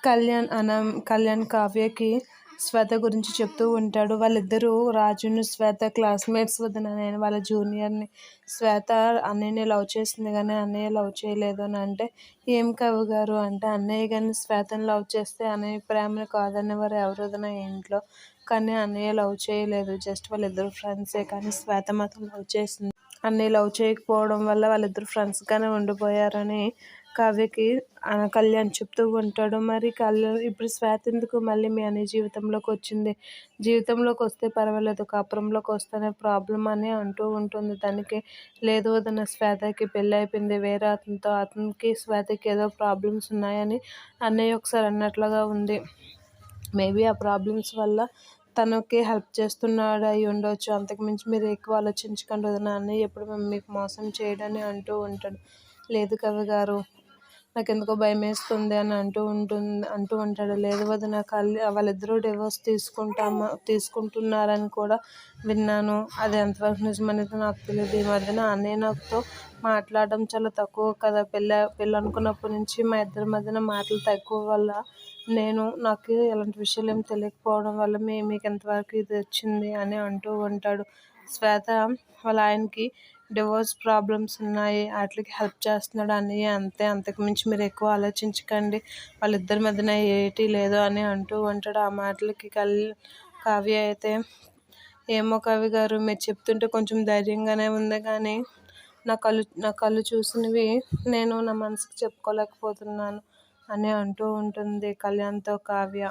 కళ్యాణ్ కావ్యకి శ్వేత గురించి చెప్తూ ఉంటాడు. వాళ్ళిద్దరూ రాజును శ్వేత క్లాస్మేట్స్ వదిన, నేను వాళ్ళ జూనియర్ని. శ్వేత అన్నయ్యని లవ్ చేసింది కానీ అన్నయ్య లవ్ చేయలేదు అని అంటే, ఏం కవి గారు అంటే, అన్నయ్య కానీ శ్వేతను లవ్ చేస్తే అన్నయ్య ప్రేమను కాదనేవారు ఎవరు వదిన ఇంట్లో, కానీ అన్నయ్య లవ్ చేయలేదు, జస్ట్ వాళ్ళిద్దరు ఫ్రెండ్సే, కానీ శ్వేత మాత్రం లవ్ చేసింది. అన్నయ్య లవ్ చేయకపోవడం వల్ల వాళ్ళిద్దరు ఫ్రెండ్స్గానే ఉండిపోయారని కావ్యకి కళ్యాణ్ చెప్తూ ఉంటాడు. మరి కళ్యాణ్ ఇప్పుడు శ్వేత ఎందుకు మళ్ళీ మీ అన్నయ్య జీవితంలోకి వచ్చింది, జీవితంలోకి వస్తే పర్వాలేదు, కాపురంలోకి వస్తేనే ప్రాబ్లం అని అంటూ ఉంటుంది. దానికి లేదు వదిన, శ్వేతకి పెళ్ళి అయిపోయింది వేరే అతనితో, అతనికి శ్వేతకి ఏదో ప్రాబ్లమ్స్ ఉన్నాయని అన్నయ్య ఒకసారి అన్నట్లుగా ఉంది. మేబీ ఆ ప్రాబ్లమ్స్ వల్ల తనకి హెల్ప్ చేస్తున్నాడు అయి ఉండొచ్చు, అంతకుమించి మీరు ఎక్కువ ఆలోచించకండి వదిన, అన్నయ్య ఎప్పుడు మీకు మోసం చేయడని అంటూ ఉంటాడు. లేదు కవి గారు, నాకెందుకో భయమేస్తుంది అని అంటూ ఉంటాడు. లేదు వదిన, వాళ్ళిద్దరూ డివోర్స్ తీసుకుంటున్నారని కూడా విన్నాను, అది ఎంతవరకు నిజమనేది నాకు తెలియదు. ఈ మధ్యన అన్నయ్య నాతో మాట్లాడడం చాలా తక్కువ కదా, పెళ్ళి అనుకున్నప్పటి నుంచి మా ఇద్దరి మధ్యన మాటలు తక్కువ వల్ల నాకు ఎలాంటి విషయాలు ఏమి తెలియకపోవడం వల్ల మీకు ఎంతవరకు ఇది వచ్చింది అని అంటూ ఉంటాడు. శ్వేత వాళ్ళ ఆయనకి డివోర్స్ ప్రాబ్లమ్స్ ఉన్నాయి, వాటికి హెల్ప్ చేస్తున్నాడు అన్నయ్య అంతే, అంతకుమించి మీరు ఎక్కువ ఆలోచించకండి, వాళ్ళిద్దరి మధ్యన ఏటి లేదు అని అంటూ ఉంటాడు. ఆ మాటలకి కావ్య అయితే, ఏమో కవి గారు, మీరు చెప్తుంటే కొంచెం ధైర్యంగానే ఉంది కానీ నా కళ్ళు చూసినవి నేను నా మనసుకు చెప్పుకోలేకపోతున్నాను అని అంటూ ఉంటుంది కళ్యాణ్తో కావ్య.